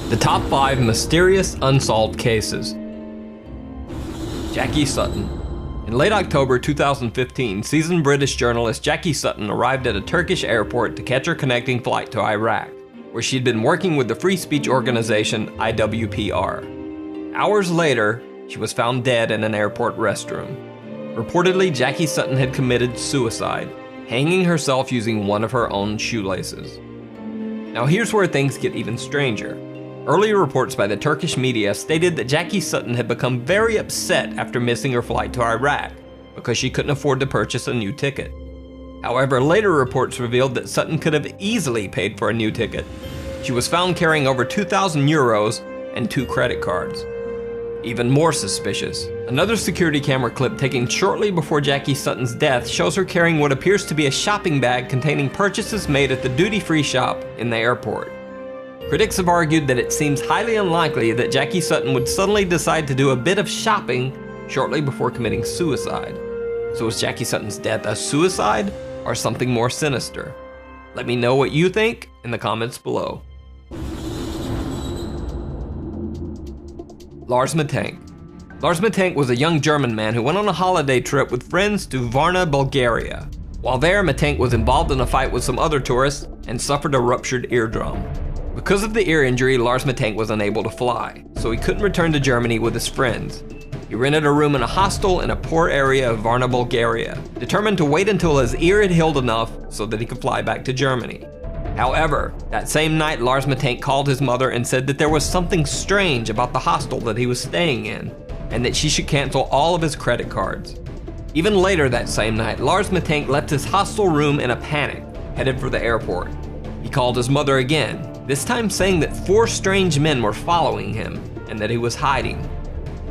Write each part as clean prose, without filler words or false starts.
The top 5 mysterious unsolved cases. Jackie Sutton. In late October 2015, seasoned British journalist Jackie Sutton arrived at a Turkish airport to catch her connecting flight to Iraq, where she'd been working with the free speech organization IWPR. Hours later, she was found dead in an airport restroom. Reportedly, Jackie Sutton had committed suicide, hanging herself using one of her own shoelaces. Now here's where things get even stranger. Earlier reports by the Turkish media stated that Jackie Sutton had become very upset after missing her flight to Iraq because she couldn't afford to purchase a new ticket. However, later reports revealed that Sutton could have easily paid for a new ticket. She was found carrying over 2,000 euros and 2 credit cards. Even more suspicious, another security camera clip taken shortly before Jackie Sutton's death shows her carrying what appears to be a shopping bag containing purchases made at the duty-free shop in the airport. Critics have argued that it seems highly unlikely that Jackie Sutton would suddenly decide to do a bit of shopping shortly before committing suicide. So was Jackie Sutton's death a suicide or something more sinister? Let me know what you think in the comments below. Lars Matank. Lars Matank was a young German man who went on a holiday trip with friends to Varna, Bulgaria. While there, Matank was involved in a fight with some other tourists and suffered a ruptured eardrum. Because of the ear injury, Lars Matank was unable to fly, so he couldn't return to Germany with his friends. He rented a room in a hostel in a poor area of Varna, Bulgaria, determined to wait until his ear had healed enough so that he could fly back to Germany. However, that same night, Lars Matank called his mother and said that there was something strange about the hostel that he was staying in, and that she should cancel all of his credit cards. Even later that same night, Lars Matank left his hostel room in a panic, headed for the airport. He called his mother again, this time saying that 4 strange men were following him and that he was hiding.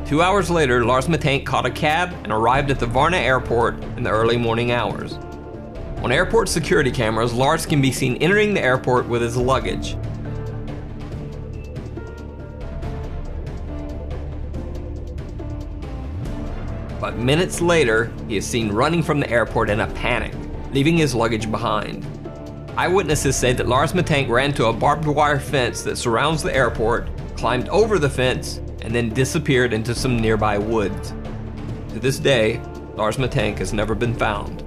2 hours later, Lars Matank caught a cab and arrived at the Varna airport in the early morning hours. On airport security cameras, Lars can be seen entering the airport with his luggage. But minutes later, he is seen running from the airport in a panic, leaving his luggage behind. Eyewitnesses say that Lars Matank ran to a barbed wire fence that surrounds the airport, climbed over the fence, and then disappeared into some nearby woods. To this day, Lars Matank has never been found.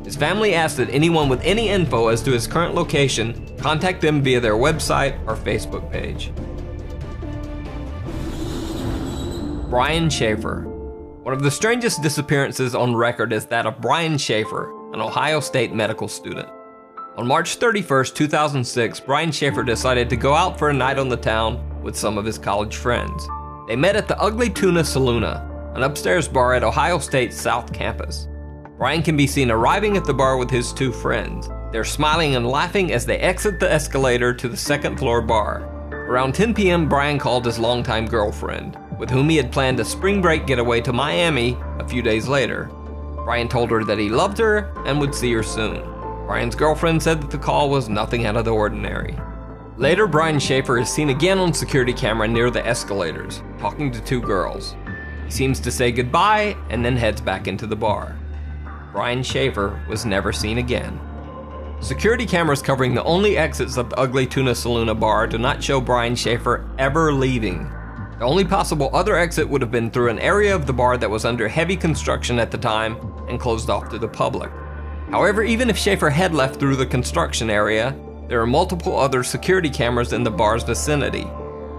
His family asked that anyone with any info as to his current location contact them via their website or Facebook page. Brian Schaefer. One of the strangest disappearances on record is that of Brian Schaefer, an Ohio State medical student. On March 31st, 2006, Brian Schaefer decided to go out for a night on the town with some of his college friends. They met at the Ugly Tuna Saloona, an upstairs bar at Ohio State's South Campus. Brian can be seen arriving at the bar with his 2 friends. They're smiling and laughing as they exit the escalator to the 2nd floor bar. Around 10 p.m., Brian called his longtime girlfriend, with whom he had planned a spring break getaway to Miami a few days later. Brian told her that he loved her and would see her soon. Brian's girlfriend said that the call was nothing out of the ordinary. Later, Brian Schaefer is seen again on security camera near the escalators, talking to 2 girls. He seems to say goodbye and then heads back into the bar. Brian Schaefer was never seen again. Security cameras covering the only exits of the Ugly Tuna Saloona bar do not show Brian Schaefer ever leaving. The only possible other exit would have been through an area of the bar that was under heavy construction at the time and closed off to the public. However, even if Schaefer had left through the construction area, there are multiple other security cameras in the bar's vicinity.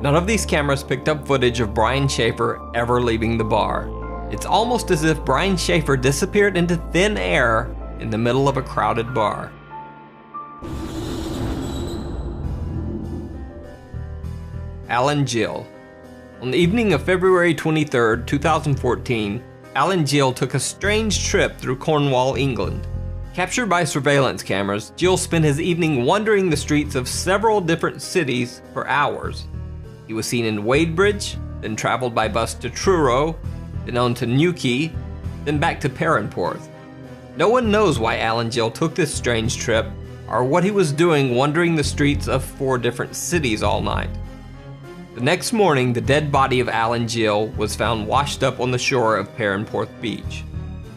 None of these cameras picked up footage of Brian Schaefer ever leaving the bar. It's almost as if Brian Schaefer disappeared into thin air in the middle of a crowded bar. Alan Gill. On the evening of February 23, 2014, Alan Gill took a strange trip through Cornwall, England. Captured by surveillance cameras, Gill spent his evening wandering the streets of several different cities for hours. He was seen in Wadebridge, then traveled by bus to Truro, then on to Newquay, then back to Perranporth. No one knows why Alan Gill took this strange trip, or what he was doing wandering the streets of 4 different cities all night. The next morning, the dead body of Alan Gill was found washed up on the shore of Perranporth Beach.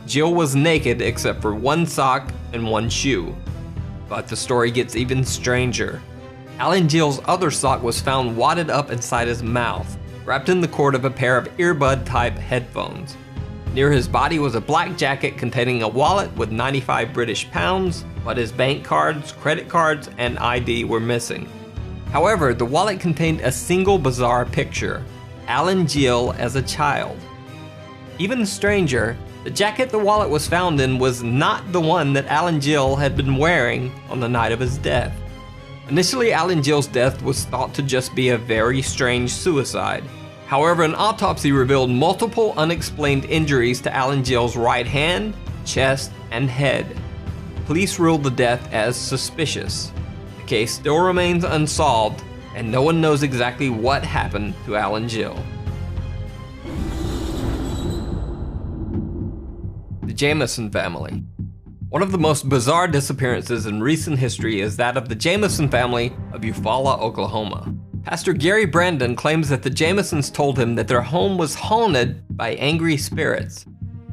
Gill was naked except for 1 sock and 1 shoe. But the story gets even stranger. Alan Gill's other sock was found wadded up inside his mouth, wrapped in the cord of a pair of earbud-type headphones. Near his body was a black jacket containing a wallet with 95 British pounds, but his bank cards, credit cards, and ID were missing. However, the wallet contained a single bizarre picture: Alan Gill as a child. Even stranger, the jacket the wallet was found in was not the one that Alan Gill had been wearing on the night of his death. Initially, Alan Gill's death was thought to just be a very strange suicide. However, an autopsy revealed multiple unexplained injuries to Alan Gill's right hand, chest, and head. Police ruled the death as suspicious. The case still remains unsolved, and no one knows exactly what happened to Alan Gill. The Jamison family. One of the most bizarre disappearances in recent history is that of the Jamison family of Eufaula, Oklahoma. Pastor Gary Brandon claims that the Jamisons told him that their home was haunted by angry spirits.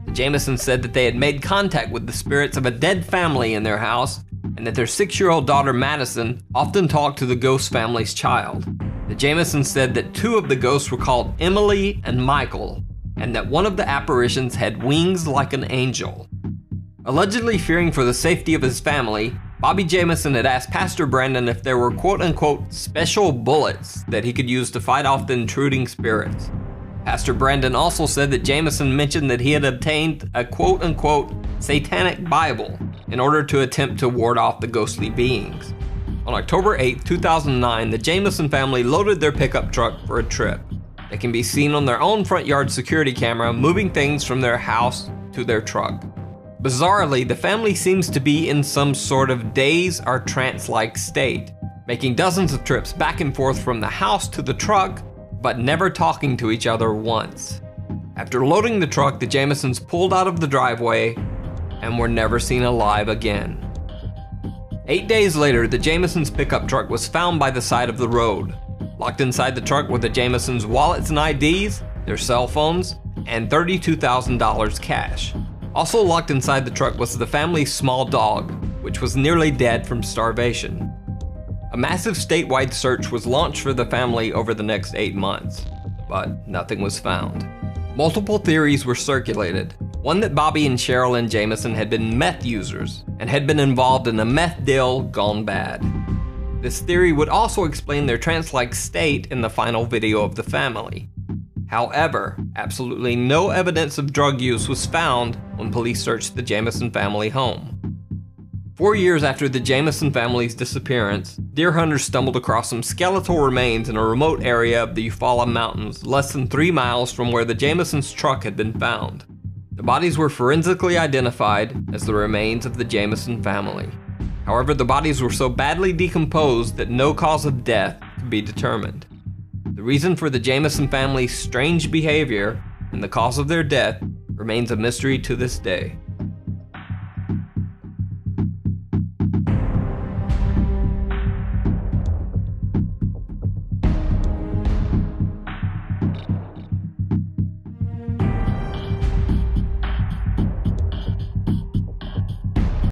The Jamisons said that they had made contact with the spirits of a dead family in their house, and that their 6-year-old daughter Madison often talked to the ghost family's child. The Jamisons said that 2 of the ghosts were called Emily and Michael, and that one of the apparitions had wings like an angel. Allegedly fearing for the safety of his family, Bobby Jamison had asked Pastor Brandon if there were quote-unquote special bullets that he could use to fight off the intruding spirits. Pastor Brandon also said that Jamison mentioned that he had obtained a quote-unquote satanic Bible in order to attempt to ward off the ghostly beings. On October 8, 2009, the Jamison family loaded their pickup truck for a trip. They can be seen on their own front yard security camera moving things from their house to their truck. Bizarrely, the family seems to be in some sort of daze or trance-like state, making dozens of trips back and forth from the house to the truck, but never talking to each other once. After loading the truck, the Jamisons pulled out of the driveway and were never seen alive again. 8 days later, the Jamisons' pickup truck was found by the side of the road. Locked inside the truck were the Jamisons' wallets and IDs, their cell phones, and $32,000 cash. Also locked inside the truck was the family's small dog, which was nearly dead from starvation. A massive statewide search was launched for the family over the next 8 months, but nothing was found. Multiple theories were circulated. One that Bobby and Sherilyn Jamison had been meth users and had been involved in a meth deal gone bad. This theory would also explain their trance-like state in the final video of the family. However, absolutely no evidence of drug use was found when police searched the Jamison family home. 4 years after the Jamison family's disappearance, deer hunters stumbled across some skeletal remains in a remote area of the Eufaula Mountains, less than 3 miles from where the Jamisons' truck had been found. The bodies were forensically identified as the remains of the Jamison family. However, the bodies were so badly decomposed that no cause of death could be determined. The reason for the Jamison family's strange behavior and the cause of their death remains a mystery to this day.